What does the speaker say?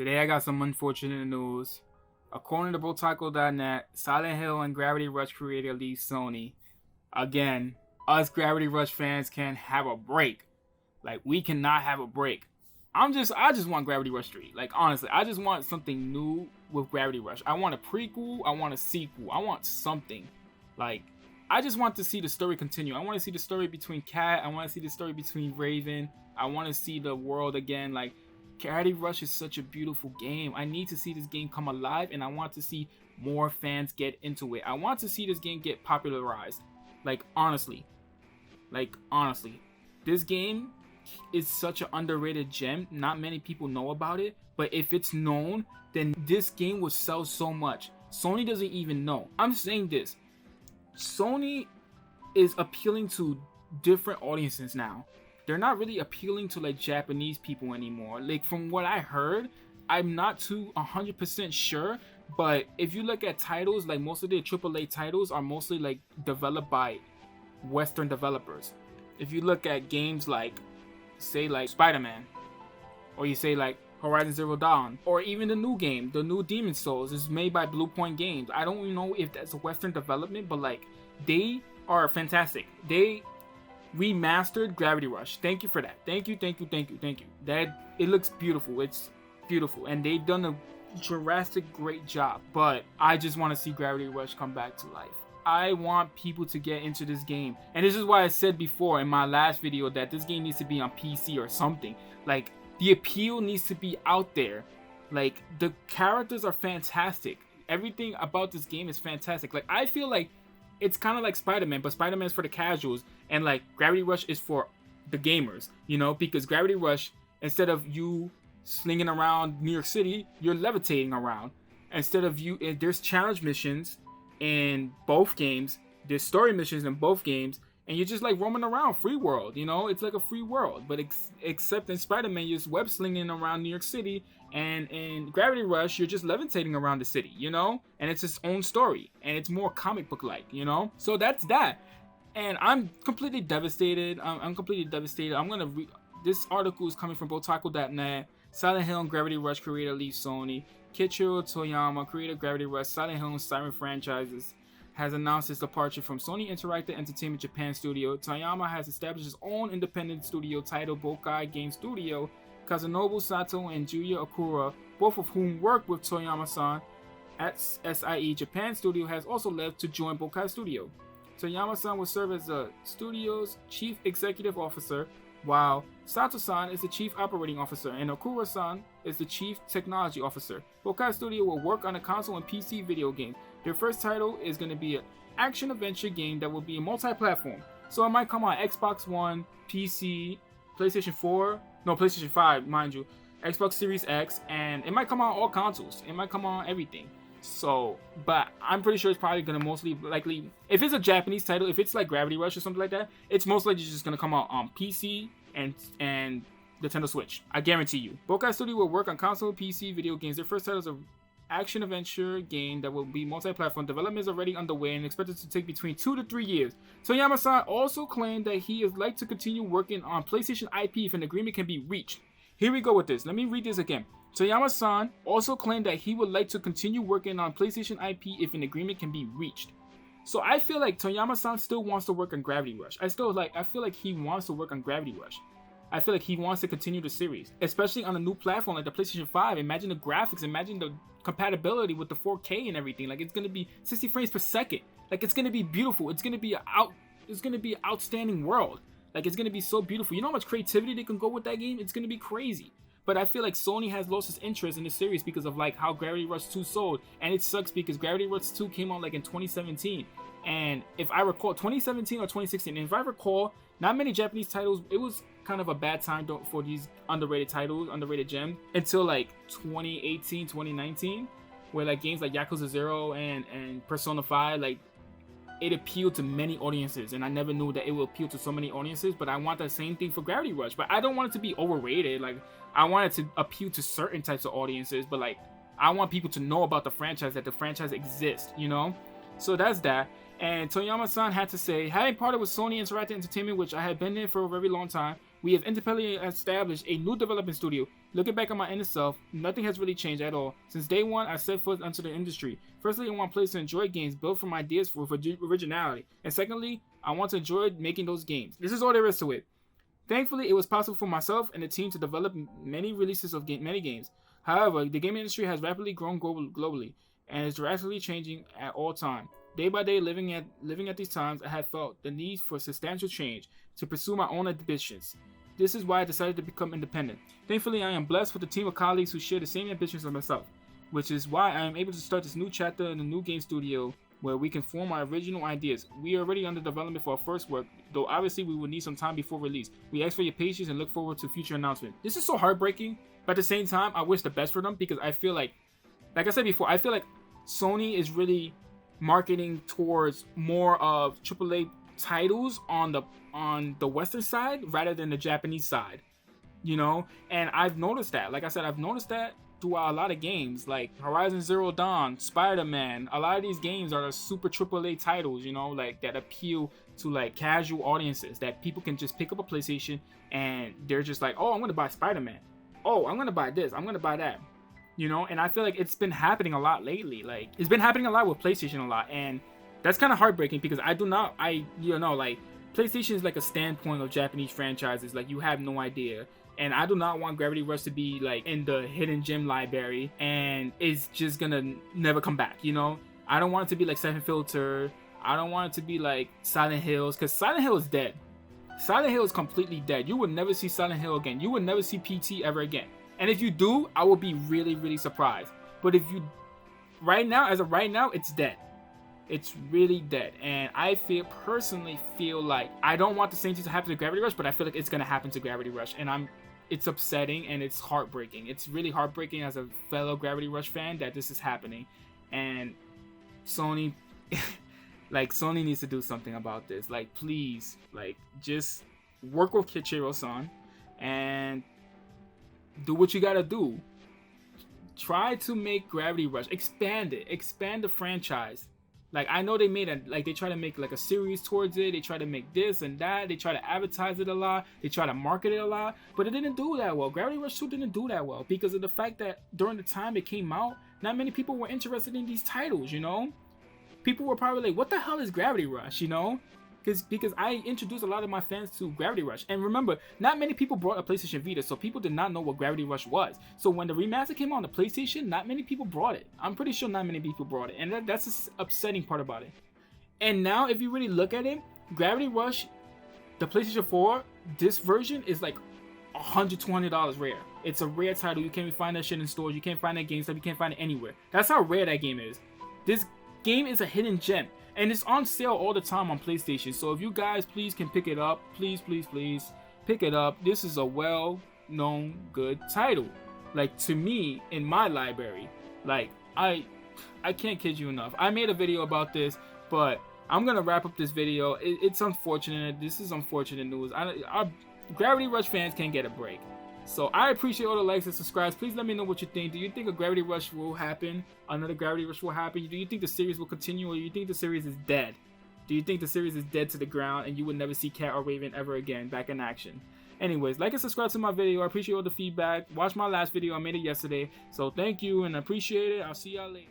Today I got some unfortunate news. According to Botaco.net, Silent Hill and Gravity Rush creator leaves Sony. Again, us Gravity Rush fans can't have a break. Like, we cannot have a break. I just want Gravity Rush 3. Like, honestly, I just want something new with Gravity Rush. I want a prequel, I want a sequel, I want something. Like, I just want to see the story continue. I want to see the story between Kat, I want to see the story between Raven, I want to see the world again. Like, Gravity Rush is such a beautiful game. I need to see this game come alive, and I want to see more fans get into it. I want to see this game get popularized. Like, honestly, this game is such an underrated gem. Not many people know about it, but if it's known, then this game will sell so much. Sony doesn't even know. I'm saying this. Sony is appealing to different audiences now. They're not really appealing to like Japanese people anymore. Like, from what I heard, I'm not too 100% sure, but if you look at titles, like most of their AAA titles are mostly like developed by Western developers. If you look at games like, say, like Spider-Man, or you say like Horizon Zero Dawn, or even the new game, the new Demon's Souls, is made by Blue Point Games. I don't even know if that's a Western development, but like, they are fantastic. They remastered Gravity Rush. Thank you for that. Thank you. That, it looks beautiful. It's beautiful, and they've done a drastic great job. But I just want to see Gravity Rush come back to life. I want people to get into this game, and this is why I said before in my last video that this game needs to be on PC or something. Like, the appeal needs to be out there. Like, the characters are fantastic. Everything about this game is fantastic. Like, I feel like it's kind of like Spider-Man, but Spider-Man is for the casuals, and like Gravity Rush is for the gamers, you know, because Gravity Rush, instead of you slinging around New York City, you're levitating around. Instead of you, there's challenge missions in both games, there's story missions in both games, and you're just like roaming around, free world, you know, it's like a free world. But except in Spider-Man, you're just web slinging around New York City, and in Gravity Rush, you're just levitating around the city, you know, and it's its own story, and it's more comic book like, you know. So that's that, and I'm completely devastated. I'm completely devastated. This article is coming from Botaco.net. Silent Hill and Gravity Rush creator leaves Sony. Kichiro Toyama, creator of Gravity Rush, Silent Hill and Siren franchises, has announced his departure from Sony Interactive Entertainment Japan Studio. Toyama has established his own independent studio titled Bokai Game Studio. Kazanobu Sato and Juya Okura, both of whom worked with Toyama-san at SIE Japan Studio, has also left to join Bokai Studio. Toyama-san will serve as the studio's chief executive officer, while Sato-san is the chief operating officer and Okura-san is the chief technology officer. Bokai Studio will work on a console and PC video games. Their first title is going to be an action-adventure game that will be multi-platform. So it might come on Xbox One, PC, PlayStation 4, no, PlayStation 5, mind you, Xbox Series X, and it might come on all consoles. It might come on everything. So, but I'm pretty sure it's probably going to mostly likely, if it's a Japanese title, if it's like Gravity Rush or something like that, it's most likely just going to come out on PC and Nintendo Switch. I guarantee you. Bokai Studio will work on console, PC, video games. Their first title is an action-adventure game that will be multi-platform. Development is already underway and expected to take between 2 to 3 years. Toyama-san also claimed that he is like to continue working on PlayStation IP if an agreement can be reached. Here we go with this. Let me read this again. Toyama-san also claimed that he would like to continue working on PlayStation IP if an agreement can be reached. So I feel like Toyama-san still wants to work on Gravity Rush. I feel like he wants to work on Gravity Rush. I feel like he wants to continue the series, especially on a new platform like the PlayStation 5. Imagine the graphics, imagine the compatibility with the 4K and everything. Like, it's gonna be 60 frames per second. Like, it's gonna be beautiful. It's gonna be an outstanding world. Like, it's gonna be so beautiful. You know how much creativity they can go with that game? It's gonna be crazy. But I feel like Sony has lost its interest in the series because of like how Gravity Rush 2 sold, and it sucks because Gravity Rush 2 came out like in 2017, and if I recall, 2017 or 2016, and if I recall, not many Japanese titles. It was kind of a bad time for these underrated titles, underrated gems, until like 2018, 2019, where like games like Yakuza 0 and Persona 5, like, it appealed to many audiences, and I never knew that it will appeal to so many audiences. But I want the same thing for Gravity Rush, but I don't want it to be overrated. Like, I want it to appeal to certain types of audiences, but like, I want people to know about the franchise, that the franchise exists, you know. So that's that. And Toyama-san had to say, having parted with Sony Interactive Entertainment, which I had been in for a very long time, we have independently established a new development studio. Looking back on my inner self, nothing has really changed at all. Since day one, I set foot into the industry. Firstly, I want players to enjoy games built from ideas with originality. And secondly, I want to enjoy making those games. This is all there is to it. Thankfully, it was possible for myself and the team to develop many releases of many games. However, the gaming industry has rapidly grown globally and is drastically changing at all time. Day by day, living at these times, I have felt the need for substantial change to pursue my own ambitions. This is why I decided to become independent. Thankfully, I am blessed with a team of colleagues who share the same ambitions as myself, which is why I am able to start this new chapter in the new game studio where we can form our original ideas. We are already under development for our first work, though obviously we will need some time before release. We ask for your patience and look forward to future announcements. This is so heartbreaking, but at the same time, I wish the best for them because I feel like I said before, I feel like Sony is really marketing towards more of AAA titles on the Western side rather than the Japanese side, you know. And I've noticed that. Like I said, I've noticed that throughout a lot of games, like Horizon Zero Dawn, Spider-Man. A lot of these games are super AAA titles, you know, like that appeal to like casual audiences that people can just pick up a PlayStation and they're just like, oh, I'm gonna buy Spider-Man. Oh, I'm gonna buy this. I'm gonna buy that. You know, and I feel like it's been happening a lot lately. Like it's been happening a lot with PlayStation a lot, and that's kind of heartbreaking because like PlayStation is like a standpoint of Japanese franchises. Like you have no idea. And I do not want Gravity Rush to be like in the hidden gem library and it's just gonna never come back, you know? I don't want it to be like Siphon Filter. I don't want it to be like Silent Hills, because Silent Hill is dead. Silent Hill is completely dead. You will never see Silent Hill again. You will never see PT ever again. And if you do, I will be really, really surprised. But if you, as of right now, it's dead. It's really dead. And I personally feel like I don't want the same thing to happen to Gravity Rush, but I feel like it's gonna happen to Gravity Rush. And it's upsetting and it's heartbreaking. It's really heartbreaking as a fellow Gravity Rush fan that this is happening. And Sony, Sony needs to do something about this. Like, please, just work with Kichiro-san and do what you gotta do. Try to make Gravity Rush, expand the franchise. Like, I know they they try to make like a series towards it. They try to make this and that. They try to advertise it a lot. They try to market it a lot. But it didn't do that well. Gravity Rush 2 didn't do that well because of the fact that during the time it came out, not many people were interested in these titles, you know? People were probably like, what the hell is Gravity Rush, you know? Because I introduced a lot of my fans to Gravity Rush. And remember, not many people brought a PlayStation Vita, so people did not know what Gravity Rush was. So when the remaster came out on the PlayStation, not many people brought it. I'm pretty sure not many people brought it. And that's the upsetting part about it. And now, if you really look at it, Gravity Rush, the PlayStation 4, this version is like $100, $200 rare. It's a rare title. You can't even find that shit in stores. You can't find that GameStop. You can't find it anywhere. That's how rare that game is. This game is a hidden gem. And it's on sale all the time on PlayStation. So if you guys please can pick it up, please pick it up. This is a well-known good title. Like, to me, in my library, like, I can't kid you enough. I made a video about this, but I'm gonna wrap up this video. It's unfortunate. This is unfortunate news. Our Gravity Rush fans can't get a break. So I appreciate all the likes and subscribes. Please let me know what you think. Do you think a Gravity Rush will happen? Another Gravity Rush will happen? Do you think the series will continue, or do you think the series is dead? Do you think the series is dead to the ground and you would never see Cat or Raven ever again back in action? Anyways, like and subscribe to my video. I appreciate all the feedback. Watch my last video. I made it yesterday. So thank you and I appreciate it. I'll see y'all later.